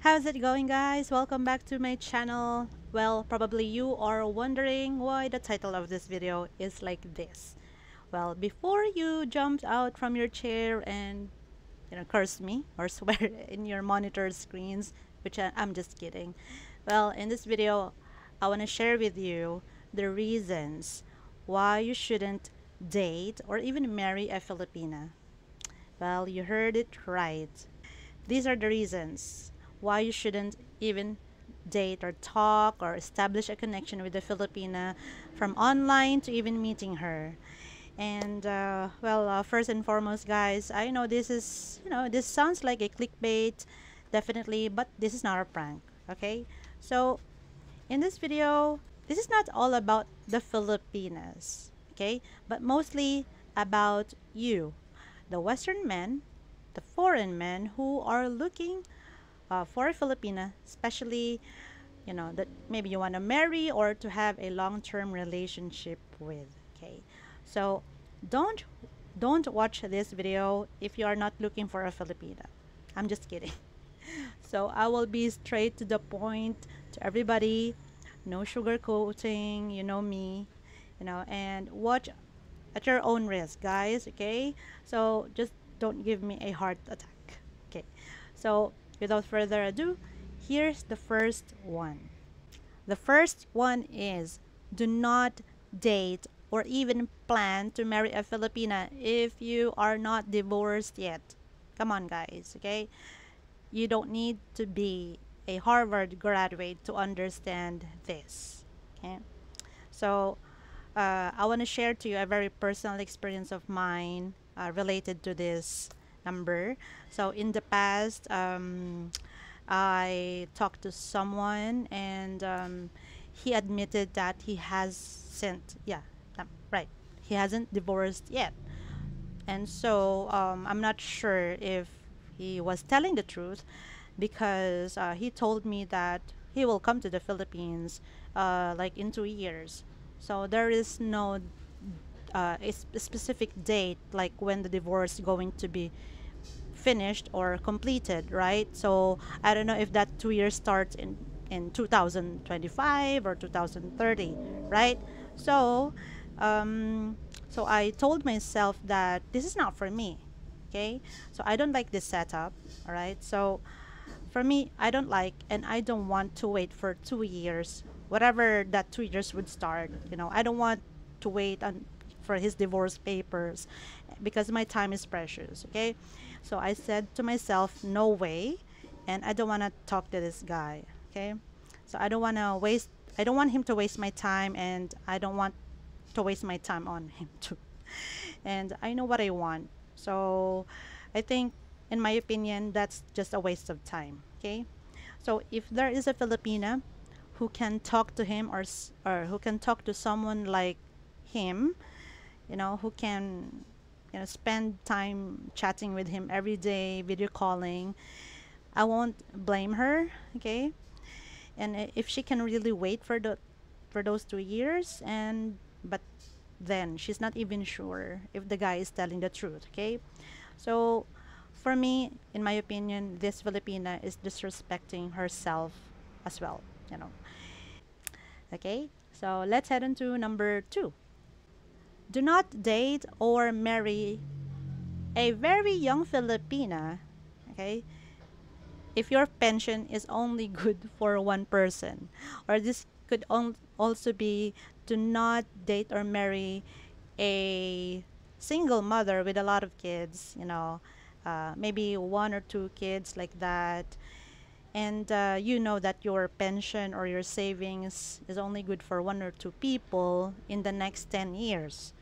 How's it going, guys? Welcome back to my channel. Well, probably you are wondering why the title of this video is like this. Well, before you jumped out from your chair and curse me or swear in your monitor screens, which I'm just kidding. Well, in this video, I want to share with you the reasons why you shouldn't date or even marry a Filipina. Well, you heard it right. These are the reasons why you shouldn't even date or talk or establish a connection with a Filipina, from online to even meeting her. And first and foremost, guys, I know this is, this sounds like a clickbait, definitely, but this is not a prank, okay? So in this video, this is not all about the Filipinas, okay? But mostly about you, the Western men, the foreign men who are looking for a Filipina, especially, that maybe you want to marry or to have a long-term relationship with. Okay, so don't don't watch this video if you are not looking for a Filipina. I'm just kidding. So I will be straight to the point to everybody, no sugarcoating. You know me, and watch at your own risk, guys. Okay, so just don't give me a heart attack. Okay, so without further ado, here's the first one. The first one is, do not date or even plan to marry a Filipina if you are not divorced yet. Come on, guys, okay? You don't need to be a Harvard graduate to understand this, okay? So, I want to share to you a very personal experience of mine related to this number. So in the past, I talked to someone, and he admitted that he has sent, yeah, right, he hasn't divorced yet. And so I'm not sure if he was telling the truth, because he told me that he will come to the Philippines like in 2 years. So there is no a specific date, like when the divorce is going to be finished or completed, right? So I don't know if that 2 years starts in 2025 or 2030, right? So so I told myself that this is not for me, okay? So I don't like this setup, all right? So for me, I don't like, and I don't want to wait for 2 years, whatever that 2 years would start. I don't want to wait for his divorce papers, because my time is precious, okay? So I said to myself, no way, and I don't want to talk to this guy, okay? So I don't want him to waste my time, and I don't want to waste my time on him too. And I know what I want. So I think, in my opinion, that's just a waste of time, okay? So if there is a Filipina who can talk to him, or who can talk to someone like him, who can spend time chatting with him every day, video calling, I won't blame her, okay? And if she can really wait for those 2 years, and but then she's not even sure if the guy is telling the truth, okay? So for me, in my opinion, this Filipina is disrespecting herself as well, okay? So let's head on to number 2. Do not date or marry a very young Filipina, okay, if your pension is only good for one person. Or this could also be, do not date or marry a single mother with a lot of kids, maybe one or two kids like that. And you know that your pension or your savings is only good for one or two people in the next 10 years.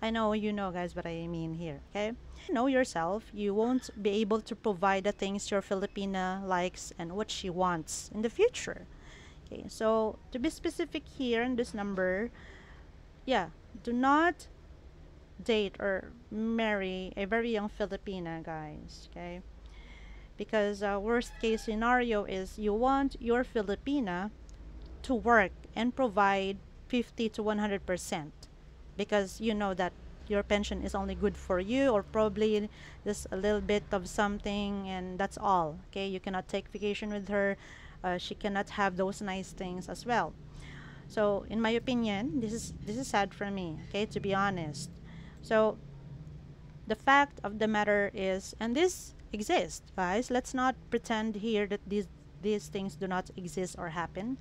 I know you know, guys, what I mean here, okay? You know yourself, you won't be able to provide the things your Filipina likes and what she wants in the future. Okay, so to be specific here in this number, yeah, do not date or marry a very young Filipina, guys, okay? Because worst case scenario is you want your Filipina to work and provide 50 to 100%, because you know that your pension is only good for you, or probably just a little bit of something, and that's all. Okay, you cannot take vacation with her. She cannot have those nice things as well. So in my opinion, this is sad for me, okay, to be honest. So the fact of the matter is, and this exists, guys, let's not pretend here that these things do not exist or happen.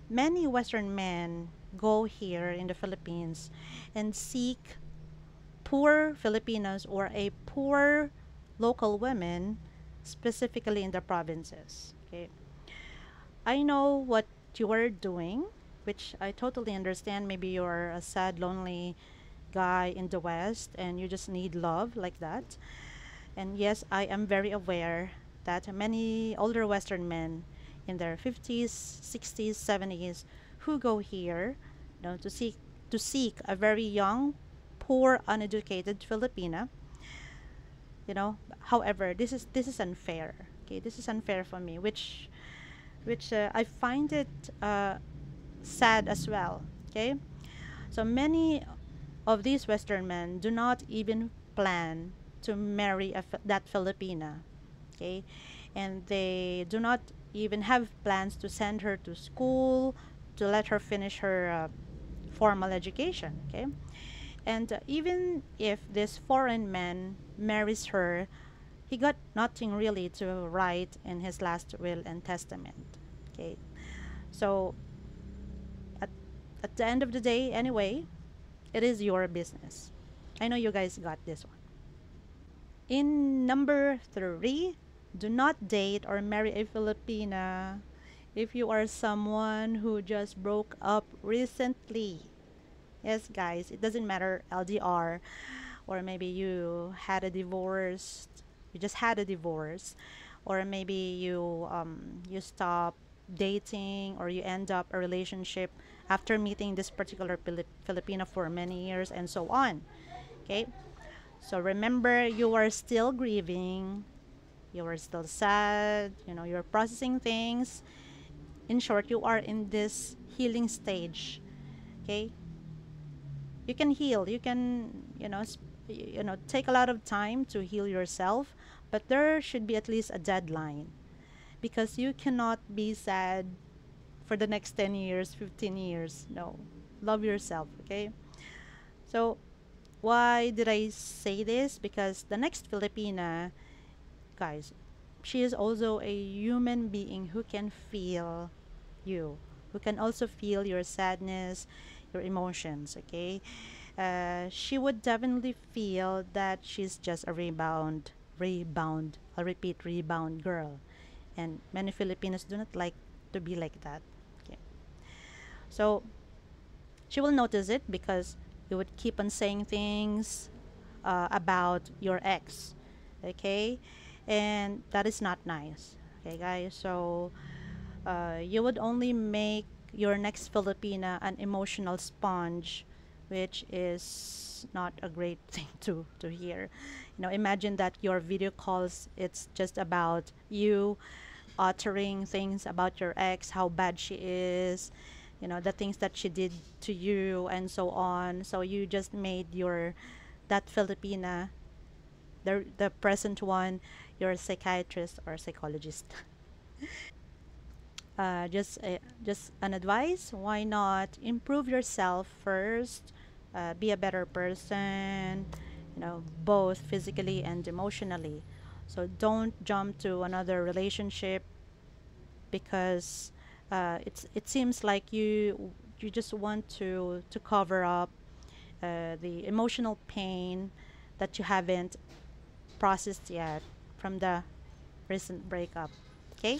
Many Western men go here in the Philippines and seek poor Filipinas or a poor local women, specifically in the provinces. Okay, I know what you are doing, which I totally understand. Maybe you're a sad, lonely guy in the West and you just need love like that. And yes, I am very aware that many older Western men in their 50s, 60s, 70s who go here, to seek a very young, poor, uneducated Filipina. However, this is unfair. Okay, this is unfair for me, which I find it sad as well. Okay, so many of these Western men do not even plan to marry that Filipina. Okay, and they do not even have plans to send her to school, to let her finish her formal education. Okay, and even if this foreign man marries her, he got nothing really to write in his last will and testament. Okay, so at, at the end of the day, anyway, it is your business. I know you guys got this one. In number three, do not date or marry a Filipina if you are someone who just broke up recently. Yes, guys, it doesn't matter LDR, or maybe you just had a divorce, or maybe you stop dating, or you end up a relationship after meeting this particular Filipina for many years, and so on. Okay, so remember, you are still grieving, you are still sad, you're processing things. In short, you are in this healing stage. Okay, you can heal, you can take a lot of time to heal yourself, but there should be at least a deadline, because you cannot be sad for the next 10 years, 15 years. No, love yourself. Okay, so why did I say this? Because the next Filipina, guys, she is also a human being who can feel you, who can also feel your sadness, your emotions. Okay, she would definitely feel that she's just a rebound, I'll repeat, rebound girl. And many Filipinos do not like to be like that. Okay, so she will notice it because you would keep on saying things about your ex. Okay, and that is not nice. Okay, guys, so you would only make your next Filipina an emotional sponge, which is not a great thing to hear. Imagine that your video calls, it's just about you uttering things about your ex, how bad she is, the things that she did to you, and so on. So you just made that Filipina, the present one, your psychiatrist or psychologist. Just an advice: why not improve yourself first? Be a better person, both physically and emotionally. So don't jump to another relationship because it seems like you just want to cover up the emotional pain that you haven't processed yet from the recent breakup. Okay,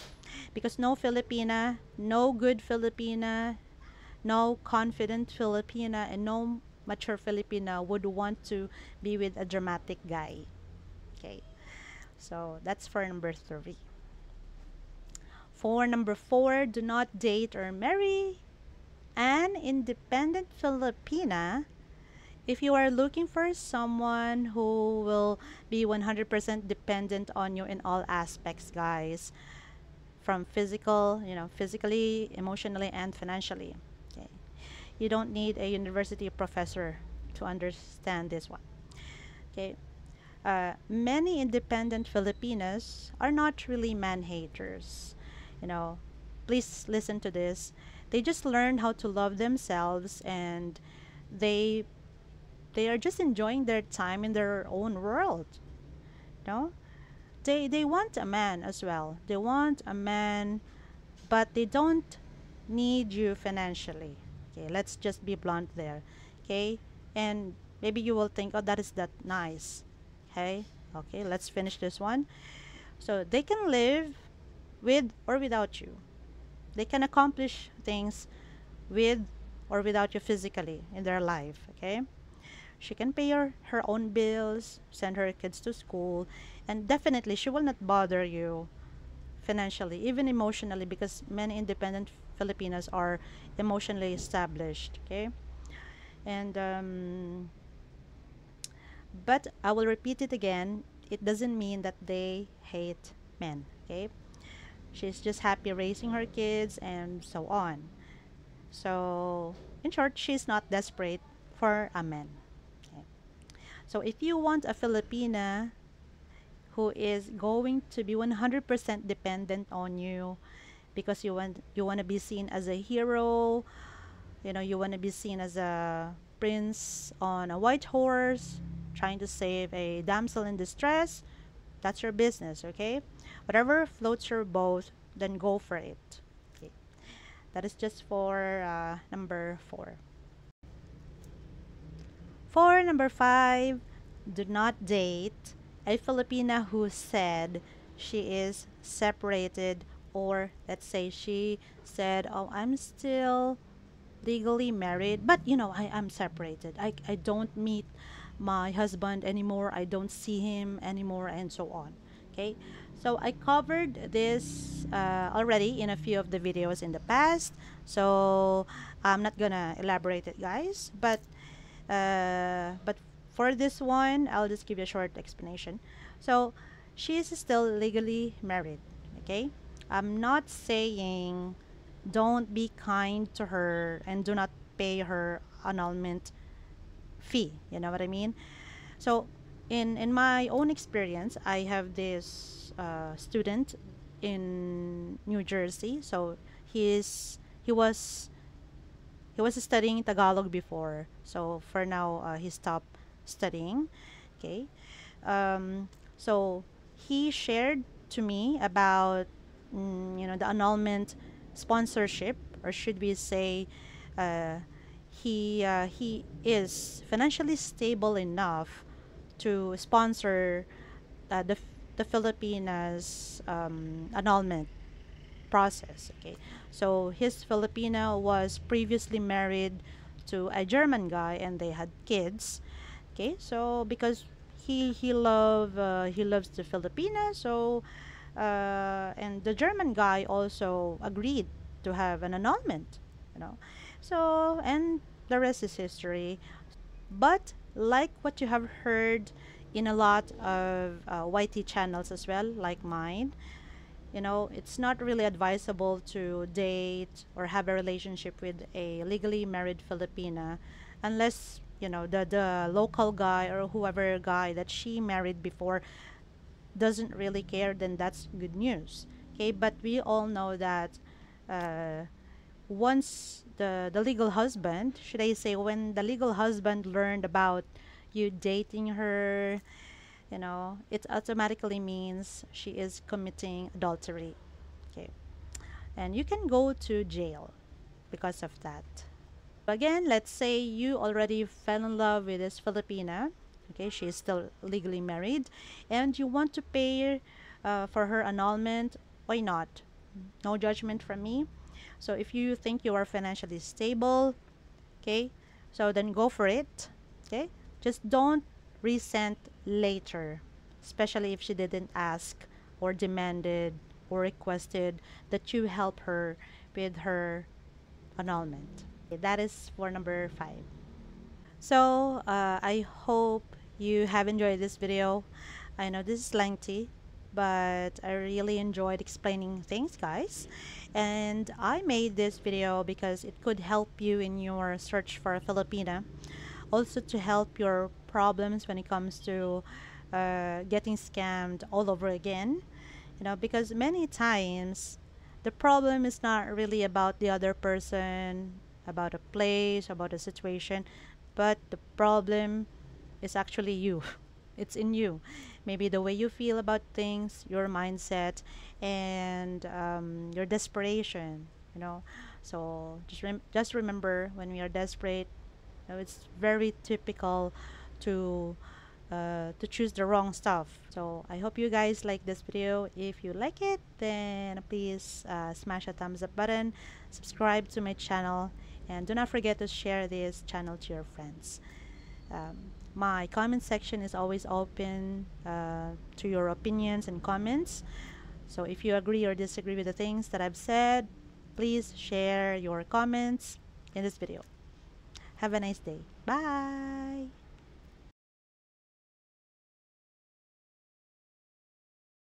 because no Filipina, no good Filipina, no confident Filipina, and no mature Filipina would want to be with a dramatic guy. Okay, so that's for number three. For number four, do not date or marry an independent Filipina if you are looking for someone who will be 100% dependent on you in all aspects, guys, from physically, emotionally, and financially. Okay, you don't need a university professor to understand this one. Okay. Many independent Filipinas are not really man haters. You know, please listen to this. They just learn how to love themselves, and they they are just enjoying their time in their own world. No, they want a man as well. They want a man, but they don't need you financially. Okay, let's just be blunt there. Okay, and maybe you will think, oh, that nice. Okay, okay, let's finish this one. So they can live with or without you. They can accomplish things with or without you physically in their life. Okay, she can pay her own bills, send her kids to school, and definitely she will not bother you financially, even emotionally, because many independent Filipinas are emotionally established. Okay, and but I will repeat it again. It doesn't mean that they hate men. Okay, she's just happy raising her kids and so on. So in short, she's not desperate for a man. Okay. So if you want a Filipina who is going to be 100% dependent on you, because you want to be seen as a hero, you want to be seen as a prince on a white horse trying to save a damsel in distress, that's your business. Okay, whatever floats your boat, then go for it. Okay, that is just for number 4. For number 5, do not date a Filipina who said she is separated, or let's say she said, oh, I'm still legally married, but I'm separated. I don't meet my husband anymore. I don't see him anymore, and so on. Okay, so I covered this already in a few of the videos in the past, so I'm not gonna elaborate it, guys, but for this one, I'll just give you a short explanation. So she is still legally married. Okay, I'm not saying don't be kind to her and do not pay her annulment fee. You know what I mean? So in my own experience, I have this student in New Jersey. So he was he was studying Tagalog before. So for now, he stopped studying. Okay. So he shared to me about the annulment sponsorship, or should we say, uh, he is financially stable enough to sponsor the Filipinas annulment process. Okay, so his Filipina was previously married to a German guy, and they had kids. Okay, so because he loves the Filipina, so and the German guy also agreed to have an annulment, so, and the rest is history. But like what you have heard in a lot of YT channels as well, like mine, it's not really advisable to date or have a relationship with a legally married Filipina unless, the local guy or whoever guy that she married before doesn't really care, then that's good news. Okay, but we all know that uh, once the legal husband, should I say, when the legal husband learned about you dating her, it automatically means she is committing adultery. Okay, and you can go to jail because of that. Again, let's say you already fell in love with this Filipina. Okay, she is still legally married, and you want to pay for her annulment. Why not? No judgment from me. So if you think you are financially stable, okay, so then go for it. Okay, just don't resent later, especially if she didn't ask or demanded or requested that you help her with her annulment. Okay, that is for number 5. So I hope you have enjoyed this video. I know this is lengthy, but I really enjoyed explaining things, guys. And I made this video because it could help you in your search for a Filipina, also to help your problems when it comes to getting scammed all over again. Because many times the problem is not really about the other person, about a place, about a situation, but the problem is actually you. It's in you. Maybe the way you feel about things, your mindset, and your desperation. You know, so just remember, when we are desperate, it's very typical to to choose the wrong stuff. So I hope you guys like this video. If you like it, then please smash a thumbs up button, subscribe to my channel, and do not forget to share this channel to your friends. My comment section is always open to your opinions and comments. So if you agree or disagree with the things that I've said, please share your comments in this video. Have a nice day. Bye.